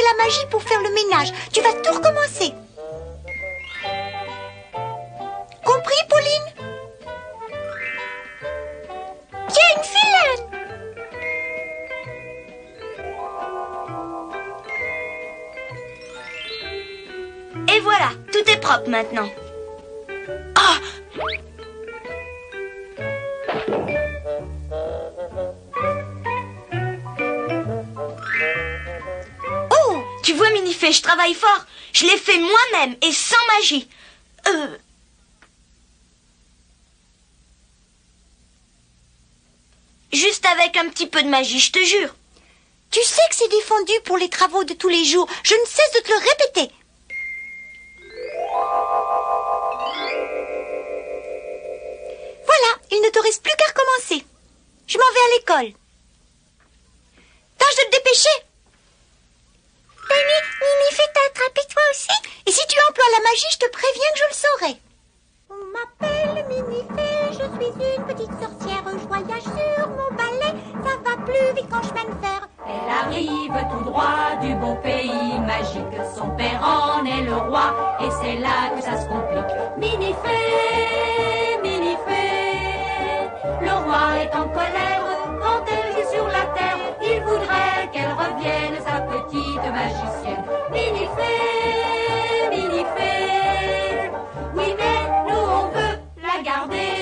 la magie pour faire le ménage. Tu vas tout recommencer. Compris, Pauline? Tiens, une filane! Et voilà, tout est propre maintenant. Ah! Oh, tu vois, Minifée, je travaille fort. Je l'ai fait moi-même et sans magie. Juste avec un petit peu de magie, je te jure. Tu sais que c'est défendu pour les travaux de tous les jours. Je ne cesse de te le répéter. Voilà, il ne te reste plus qu'à recommencer. Je m'en vais à l'école. Tâche de te dépêcher. Minifée t'a attrapé toi aussi? Et si tu emploies la magie, je te préviens que je le saurai. On m'appelle Minifée, je suis une petite sorcière. Je voyage sur mon balai, ça va plus vite qu'en chemin de fer. Elle arrive tout droit du beau pays magique. Son père en est le roi et c'est là que ça se complique. Minifée, Minifée, le roi est en colère quand elle vit sur la terre. Il voudrait qu'elle revienne, sa petite magicienne. Minifée, Minifée, oui mais nous on veut la garder.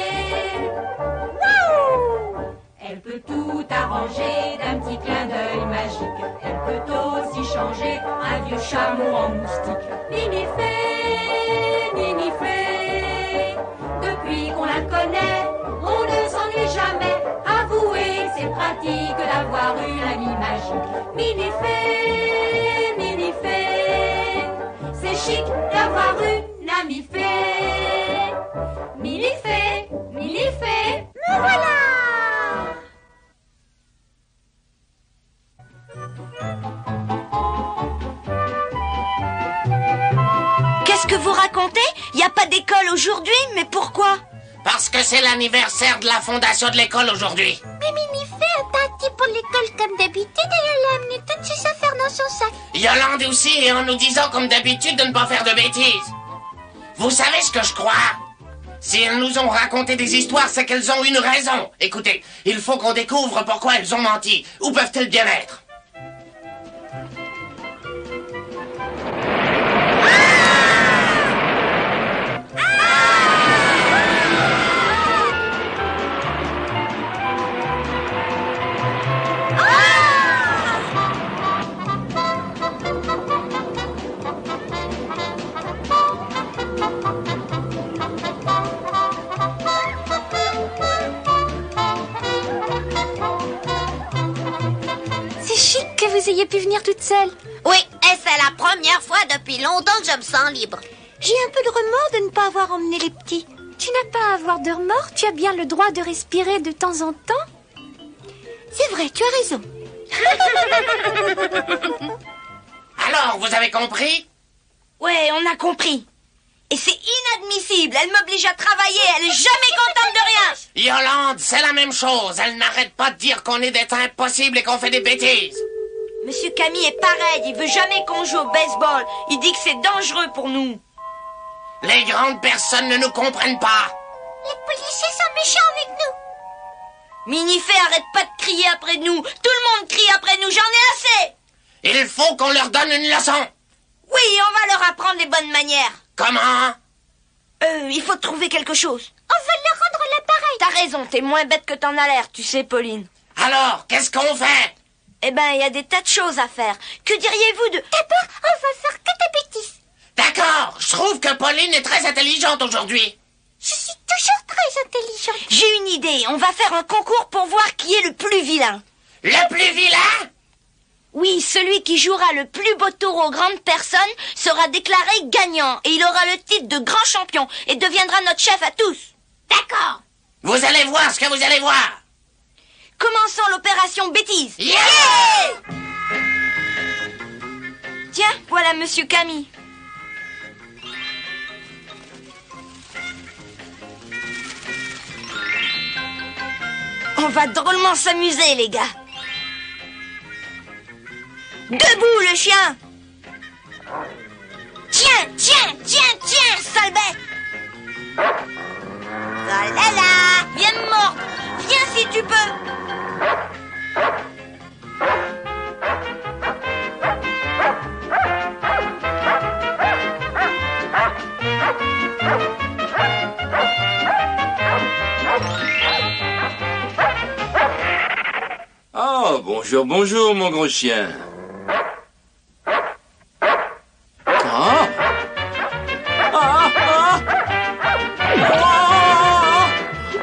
Elle peut tout arranger d'un petit clin d'œil magique. Elle peut aussi changer un vieux chameau en moustique. Minifée, Minifée, depuis qu'on la connaît, on ne s'ennuie jamais. Avouez, c'est pratique d'avoir une amie magique. Minifée, Minifée, c'est chic d'avoir une amie fée. Minifée, Minifée, Me voilà! Qu'est-ce que vous racontez? Il n'y a pas d'école aujourd'hui, mais pourquoi? Parce que c'est l'anniversaire de la fondation de l'école aujourd'hui. Mais Minifée est partie pour l'école comme d'habitude et elle a amené toutes ses affaires dans son sac. Yolande aussi, et en nous disant comme d'habitude de ne pas faire de bêtises. Vous savez ce que je crois? Si elles nous ont raconté des histoires, c'est qu'elles ont une raison. Écoutez, il faut qu'on découvre pourquoi elles ont menti. Où peuvent-elles bien être? Vous ayez pu venir toute seule. Oui, et c'est la première fois depuis longtemps que je me sens libre. J'ai un peu de remords de ne pas avoir emmené les petits. Tu n'as pas à avoir de remords, tu as bien le droit de respirer de temps en temps. C'est vrai, tu as raison. Alors, vous avez compris? Ouais, on a compris. Et c'est inadmissible, elle m'oblige à travailler, elle est jamais contente de rien. Yolande, c'est la même chose. Elle n'arrête pas de dire qu'on est des temps impossibles et qu'on fait des bêtises. Monsieur Camille est pareil, il veut jamais qu'on joue au baseball. Il dit que c'est dangereux pour nous. Les grandes personnes ne nous comprennent pas. Les policiers sont méchants avec nous. Minifée, arrête pas de crier après nous. Tout le monde crie après nous, j'en ai assez. Il faut qu'on leur donne une leçon. Oui, on va leur apprendre les bonnes manières. Comment? Il faut trouver quelque chose. On va leur rendre l'appareil. T'as raison, t'es moins bête que t'en as l'air, tu sais, Pauline. Alors, qu'est-ce qu'on fait? Eh ben, il y a des tas de choses à faire. Que diriez-vous de... D'abord, on va faire que des bêtises. D'accord, je trouve que Pauline est très intelligente aujourd'hui. Je suis toujours très intelligente. J'ai une idée, on va faire un concours pour voir qui est le plus vilain. Le plus vilain? Oui, celui qui jouera le plus beau tour aux grandes personnes sera déclaré gagnant et il aura le titre de grand champion et deviendra notre chef à tous. D'accord. Vous allez voir ce que vous allez voir. Commençons l'opération bêtise. Yeah! Tiens, voilà Monsieur Camille. On va drôlement s'amuser, les gars. Debout, le chien! Tiens, sale bête! Oh là là! Viens me mordre! Viens si tu peux! Oh, bonjour, mon gros chien. Ah!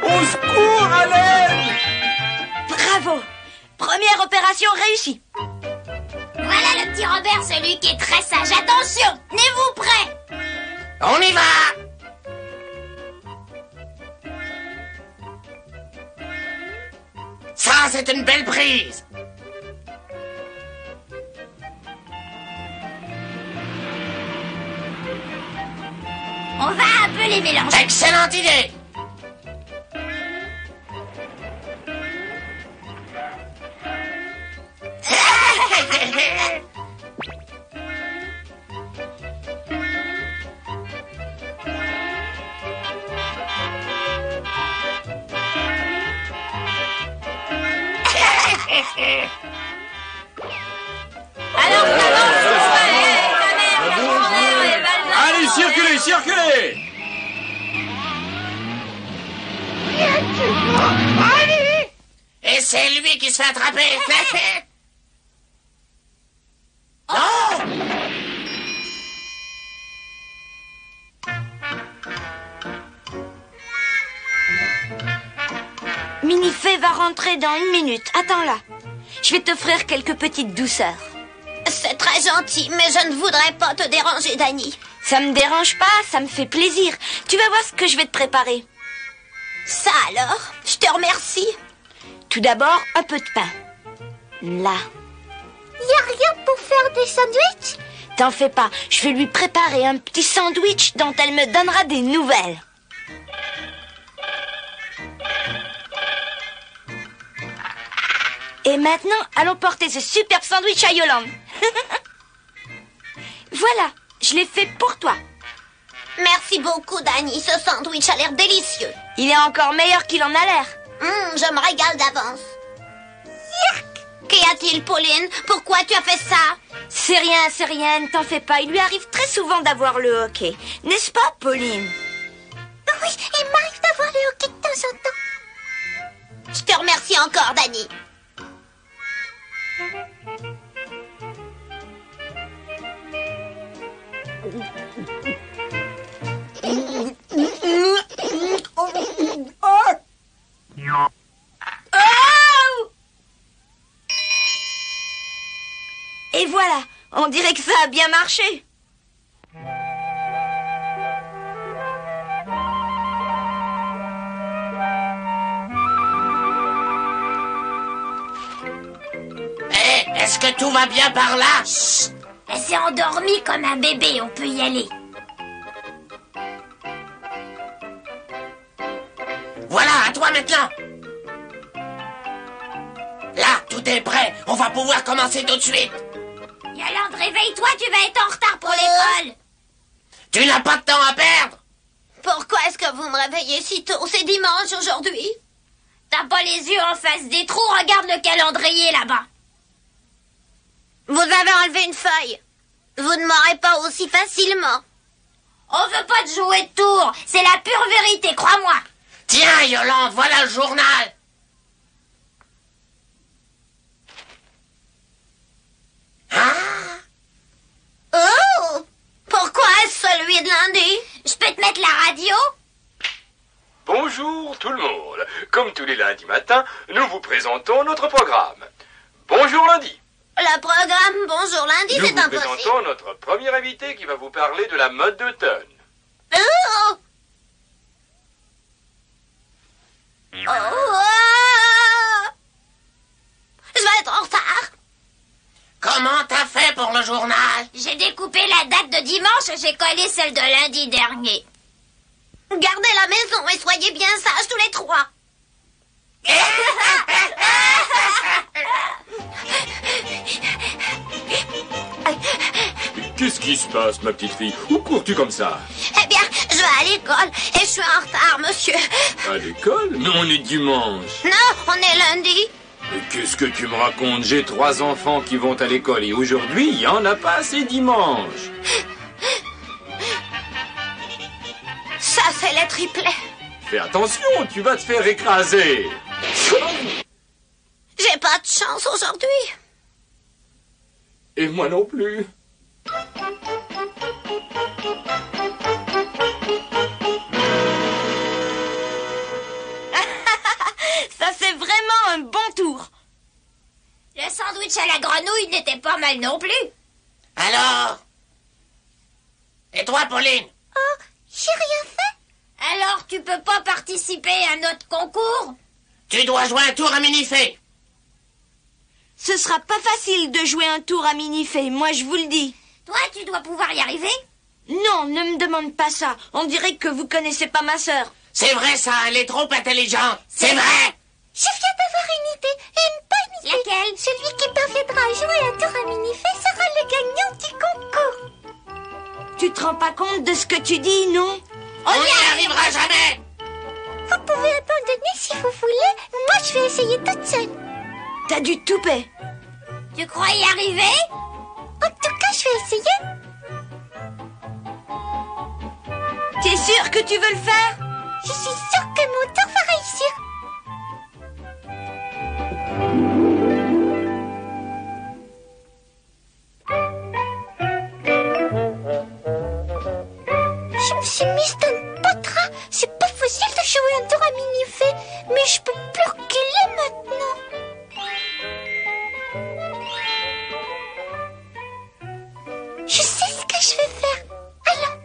Au secours, à l'aide! Bravo! Première opération réussie. Voilà le petit Robert, celui qui est très sage. Attention, tenez-vous prêts. On y va! Ça, c'est une belle prise! On va un peu les mélanger. Excellente idée! Alors, Allez, circulez! Et c'est lui qui se fait attraper! Non! Minifée va rentrer dans 1 minute. Attends-la. Je vais t'offrir quelques petites douceurs. C'est très gentil, mais je ne voudrais pas te déranger, Dany. Ça me dérange pas, ça me fait plaisir. Tu vas voir ce que je vais te préparer. Ça alors, je te remercie. Tout d'abord, un peu de pain. Là. Y a rien pour faire des sandwichs? T'en fais pas, je vais lui préparer un petit sandwich dont elle me donnera des nouvelles. Et maintenant, allons porter ce superbe sandwich à Yolande. Voilà, je l'ai fait pour toi. Merci beaucoup, Dany. Ce sandwich a l'air délicieux. Il est encore meilleur qu'il en a l'air. Je me régale d'avance. Qu'y a-t-il, Pauline? Pourquoi tu as fait ça? C'est rien, ne t'en fais pas. Il lui arrive très souvent d'avoir le hoquet. N'est-ce pas, Pauline? Oui, il m'arrive d'avoir le hoquet de temps en temps. Je te remercie encore, Dany. Et voilà, on dirait que ça a bien marché. Est-ce que tout va bien par là? Chut. Elle s'est endormie comme un bébé, on peut y aller. Voilà, à toi maintenant. Là, tout est prêt. On va pouvoir commencer tout de suite. Yolande, réveille-toi, tu vas être en retard pour l'école. Tu n'as pas de temps à perdre. Pourquoi est-ce que vous me réveillez si tôt? C'est dimanche aujourd'hui. T'as pas les yeux en face des trous, regarde le calendrier là-bas. Vous avez enlevé une feuille. Vous ne m'aurez pas aussi facilement. On veut pas te jouer de tour. C'est la pure vérité, crois-moi. Tiens, Yolande, voilà le journal. Hein? Oh! Pourquoi est-ce celui de lundi? Je peux te mettre la radio? Bonjour tout le monde. Comme tous les lundis matins, nous vous présentons notre programme. Bonjour lundi. Le programme Bonjour lundi, Nous c'est vous impossible. présentons notre premier invité qui va vous parler de la mode d'automne. Oh! Oh! Je vais être en retard. Comment t'as fait pour le journal? J'ai découpé la date de dimanche et j'ai collé celle de lundi dernier. Gardez la maison et soyez bien sages tous les trois. Qu'est-ce qui se passe, ma petite fille? Où cours-tu comme ça? Eh bien, je vais à l'école et je suis en retard, monsieur. À l'école? Mais on est dimanche. Non, on est lundi. Mais qu'est-ce que tu me racontes? J'ai 3 enfants qui vont à l'école et aujourd'hui, il n'y en a pas assez dimanche. Ça, c'est les triplets. Fais attention, tu vas te faire écraser. J'ai pas de chance aujourd'hui. Et moi non plus. Ça, c'est vraiment un bon tour. Le sandwich à la grenouille n'était pas mal non plus. Alors? Et toi, Pauline? Oh, j'ai rien fait. Alors, tu peux pas participer à notre concours? Tu dois jouer un tour à Minifée. Ce sera pas facile de jouer un tour à Minifée, moi je vous le dis. Toi, tu dois pouvoir y arriver. Non, ne me demande pas ça. On dirait que vous connaissez pas ma sœur. C'est vrai ça, elle est trop intelligente. C'est vrai. Je viens d'avoir une idée, une bonne idée. Laquelle? Celui qui parviendra à jouer un tour à Minifée sera le gagnant du concours. Tu te rends pas compte de ce que tu dis, non? On n'y arrivera jamais. Vous pouvez abandonner si vous voulez. Moi, je vais essayer toute seule. T'as du toupet. Tu crois y arriver? En tout cas, je vais essayer. T'es sûr que tu veux le faire? Je suis sûre que mon tour va réussir. Je me suis mise dans le patras. C'est pas facile de jouer un tour à Minifée, mais je peux plus reculer maintenant. Je sais ce que je vais faire. Allons.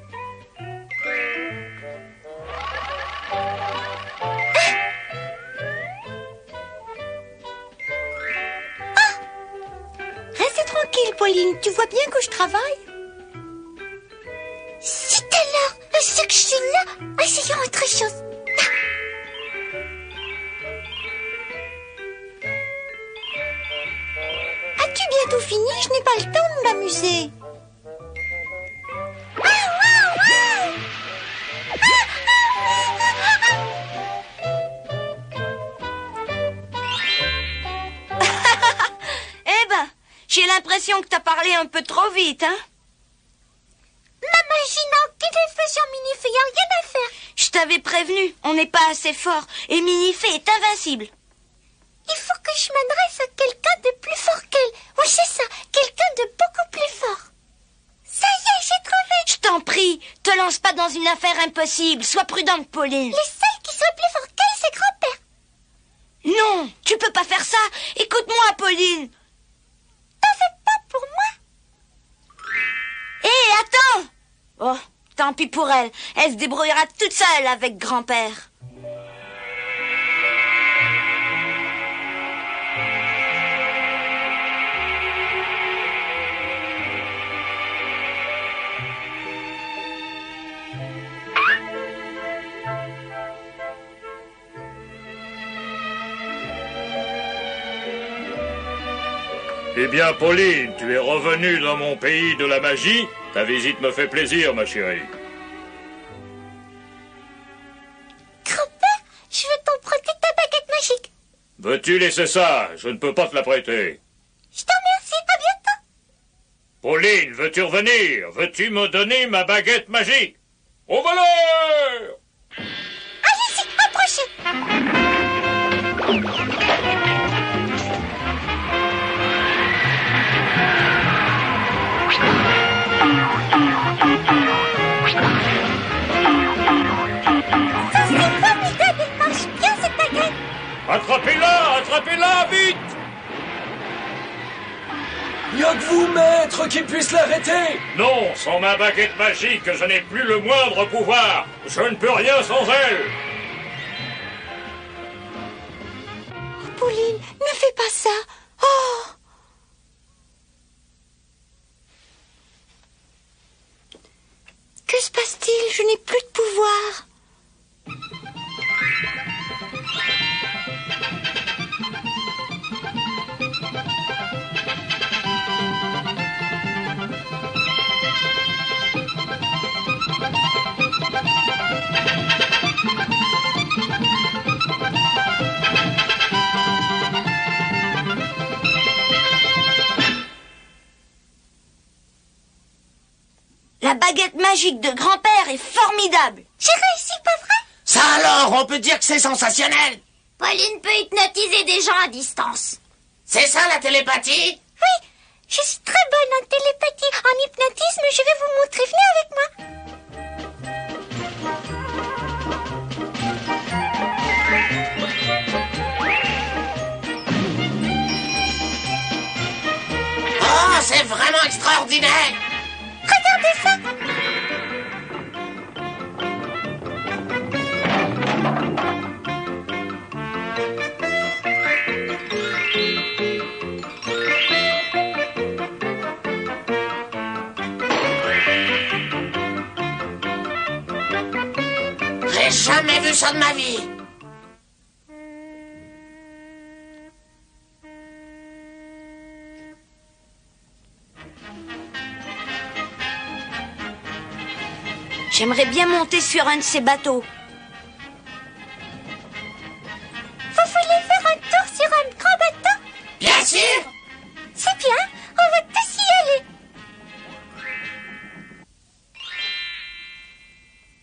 Reste tranquille, Pauline. Tu vois bien que je travaille. C'est alors, ce que je suis là, essayons autre chose. As-tu bientôt fini? Je n'ai pas le temps de m'amuser. Eh ben, j'ai l'impression que t'as parlé un peu trop vite, hein? Ma magie n'a aucune effet sur Minifée, y a rien à faire. Je t'avais prévenu, on n'est pas assez fort, et Minifée est invincible. Il faut que je m'adresse à quelqu'un de plus fort qu'elle. Oui, c'est ça, quelqu'un de beaucoup plus fort. Ça y est, j'ai trouvé. Je t'en prie, te lance pas dans une affaire impossible, sois prudente, Pauline. Les seuls qui soient plus forts qu'elle, c'est grand-père. Non, tu peux pas faire ça. Écoute-moi, Pauline. T'en veux pas pour moi? Hé, attends. Oh, tant pis pour elle. Elle se débrouillera toute seule avec grand-père. Eh bien, Pauline, tu es revenue dans mon pays de la magie. Ta visite me fait plaisir, ma chérie. Grand-père, je veux t'emprunter ta baguette magique. Veux-tu laisser ça? Je ne peux pas te la prêter. Je t'en remercie, à bientôt. Pauline, veux-tu revenir? Veux-tu me donner ma baguette magique? Au voleur! Allez-y, approchez. Ça, c'est formidable, elle marche bien, cette baguette. Attrapez-la! Attrapez-la, vite! Il n'y a que vous, maître, qui puisse l'arrêter. Non, sans ma baguette magique, je n'ai plus le moindre pouvoir. Je ne peux rien sans elle. Oh, Pauline, ne fais pas ça. Oh! Que se passe-t-il? Je n'ai plus de pouvoir. magique de grand-père est formidable. J'ai réussi, pas vrai? Ça alors, on peut dire que c'est sensationnel. Pauline peut hypnotiser des gens à distance. C'est ça la télépathie? Oui, je suis très bonne en télépathie. En hypnotisme, je vais vous montrer. Venez avec moi. Oh, c'est vraiment extraordinaire. Regardez ça. J'ai jamais vu ça de ma vie. J'aimerais bien monter sur un de ces bateaux. Vous voulez faire un tour sur un grand bateau? Bien sûr. C'est bien, on va tous y aller.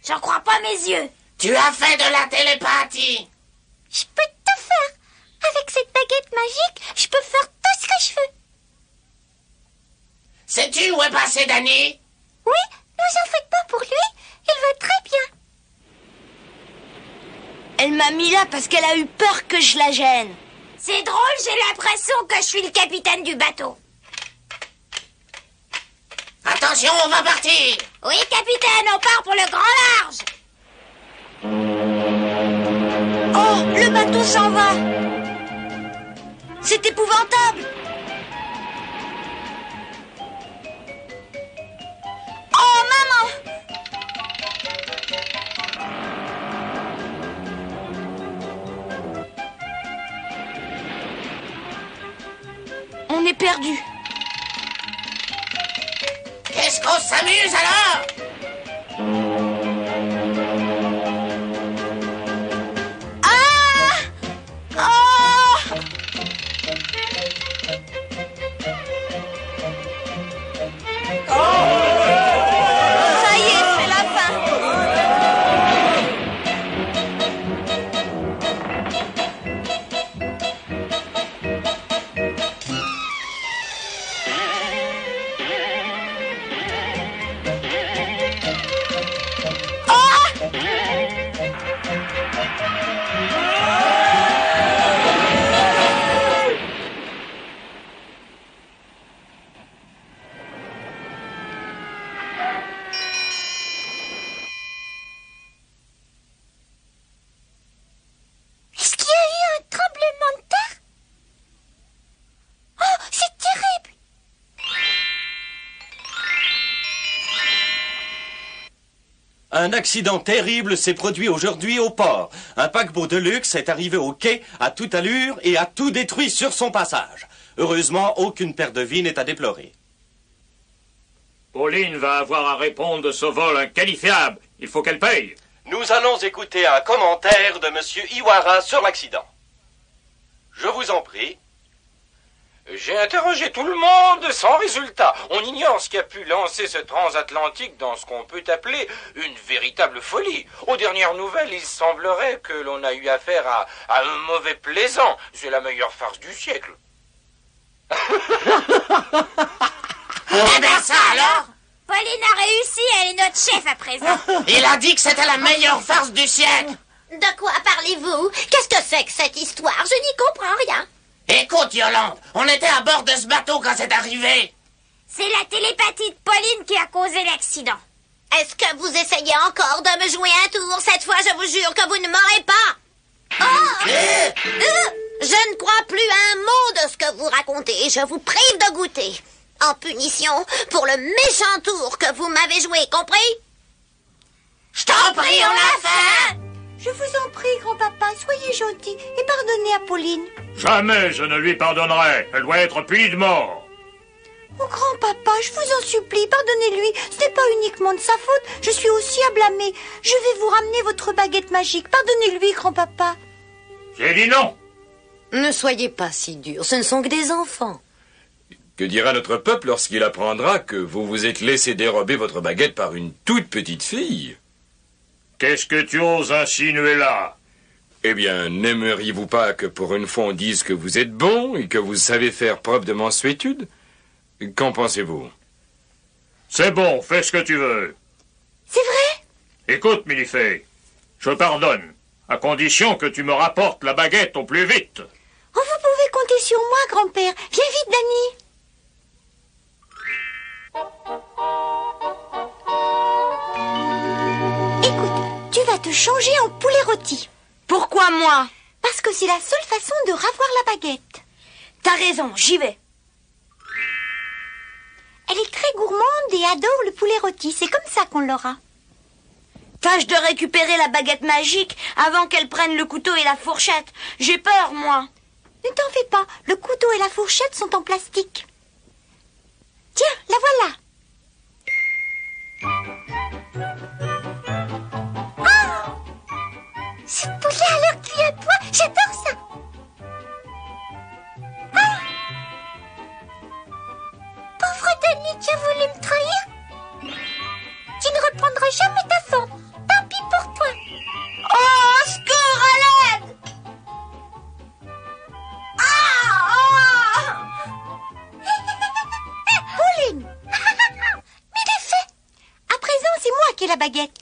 J'en crois pas mes yeux. Tu as fait de la télépathie. Je peux tout faire. Avec cette baguette magique, je peux faire tout ce que je veux. Sais-tu où est passé Danny? Oui, ne vous en faites pas pour lui. Il va très bien. Elle m'a mis là parce qu'elle a eu peur que je la gêne. C'est drôle, j'ai l'impression que je suis le capitaine du bateau. Attention, on va partir. Oui, capitaine, on part pour le grand large. Oh, le bateau s'en va. C'est épouvantable. Oh, maman! On est perdu. Qu'est-ce qu'on s'amuse alors? Ah! Oh! Ça y est, c'est la fin. Est-ce qu'il y a eu un tremblement de terre? Oh, c'est terrible. Un accident terrible s'est produit aujourd'hui au port. Un paquebot de luxe est arrivé au quai à toute allure et a tout détruit sur son passage. Heureusement, aucune perte de vie n'est à déplorer. Pauline va avoir à répondre de ce vol inqualifiable. Il faut qu'elle paye. Nous allons écouter un commentaire de Monsieur Iwara sur l'accident. Je vous en prie. J'ai interrogé tout le monde sans résultat. On ignore ce qui a pu lancer ce transatlantique dans ce qu'on peut appeler une véritable folie. Aux dernières nouvelles, il semblerait que l'on a eu affaire à un mauvais plaisant. C'est la meilleure farce du siècle. Eh bien ça alors? Pauline a réussi, elle est notre chef à présent. Il a dit que c'était la meilleure farce du siècle. De quoi parlez-vous? Qu'est-ce que c'est que cette histoire? Je n'y comprends rien. Écoute, Yolande, on était à bord de ce bateau quand c'est arrivé. C'est la télépathie de Pauline qui a causé l'accident. Est-ce que vous essayez encore de me jouer un tour? Cette fois, je vous jure que vous ne m'aurez pas. Oh! Je ne crois plus un mot de ce que vous racontez. Je vous prive de goûter. En punition pour le méchant tour que vous m'avez joué, compris? Je t'en prie, on l'a fait. Je vous en prie, grand-papa, soyez gentil et pardonnez à Pauline. Jamais je ne lui pardonnerai. Elle doit être punie de mort. Oh, grand-papa, je vous en supplie, pardonnez-lui. Ce n'est pas uniquement de sa faute, je suis aussi à blâmer. Je vais vous ramener votre baguette magique. Pardonnez-lui, grand-papa. J'ai dit non. Ne soyez pas si dur, ce ne sont que des enfants. Que dira notre peuple lorsqu'il apprendra que vous vous êtes laissé dérober votre baguette par une toute petite fille? Qu'est-ce que tu oses insinuer là? Eh bien, n'aimeriez-vous pas que pour une fois on dise que vous êtes bon et que vous savez faire preuve de mansuétude? Qu'en pensez-vous? C'est bon, fais ce que tu veux. C'est vrai? Écoute, Minifée, je pardonne, à condition que tu me rapportes la baguette au plus vite. Oh, vous pouvez compter sur moi, grand-père. Viens vite, Danny. Écoute, tu vas te changer en poulet rôti. Pourquoi moi? Parce que c'est la seule façon de ravoir la baguette. T'as raison, j'y vais. Elle est très gourmande et adore le poulet rôti. C'est comme ça qu'on l'aura. Tâche de récupérer la baguette magique avant qu'elle prenne le couteau et la fourchette. J'ai peur, moi. Ne t'en fais pas. Le couteau et la fourchette sont en plastique. Tiens, la voilà. Ce poulet a l'air cuit à point. J'adore ça. Ah, pauvre Danny, tu as voulu me trahir. Tu ne reprendras jamais ta forme. Tant pis pour toi. Oh, secours, à l'aide! Pauline. Mais les faits. À présent, c'est moi qui ai la baguette.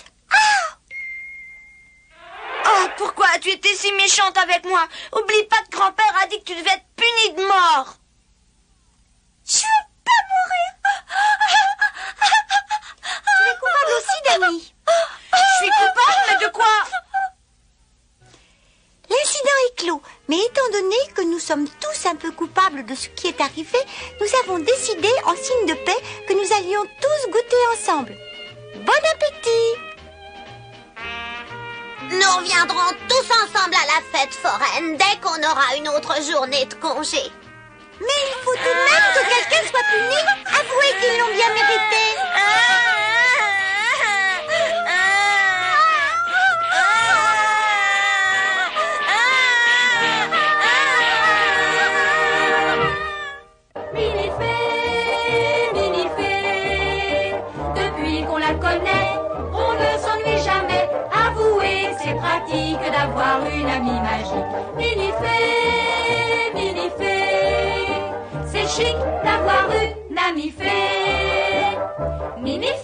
Oh, pourquoi as-tu été si méchante avec moi? Oublie pas que grand-père a dit que tu devais être punie de mort. Je veux pas mourir. Tu es coupable aussi, Danny. Je suis coupable, mais de quoi? L'incident est clos, mais étant donné que nous sommes tous un peu coupables de ce qui est arrivé, nous avons décidé, en signe de paix, que nous allions tous goûter ensemble. Bon appétit! Nous reviendrons tous ensemble à la fête foraine dès qu'on aura une autre journée de congé. Mais il faut tout de même que quelqu'un soit puni. Avouez qu'ils l'ont bien mérité. Minifée, depuis qu'on la connaît, on ne s'ennuie jamais. Avouez que c'est pratique d'avoir une amie magique. Minifée, c'est chic d'avoir une amie fée. Minifée.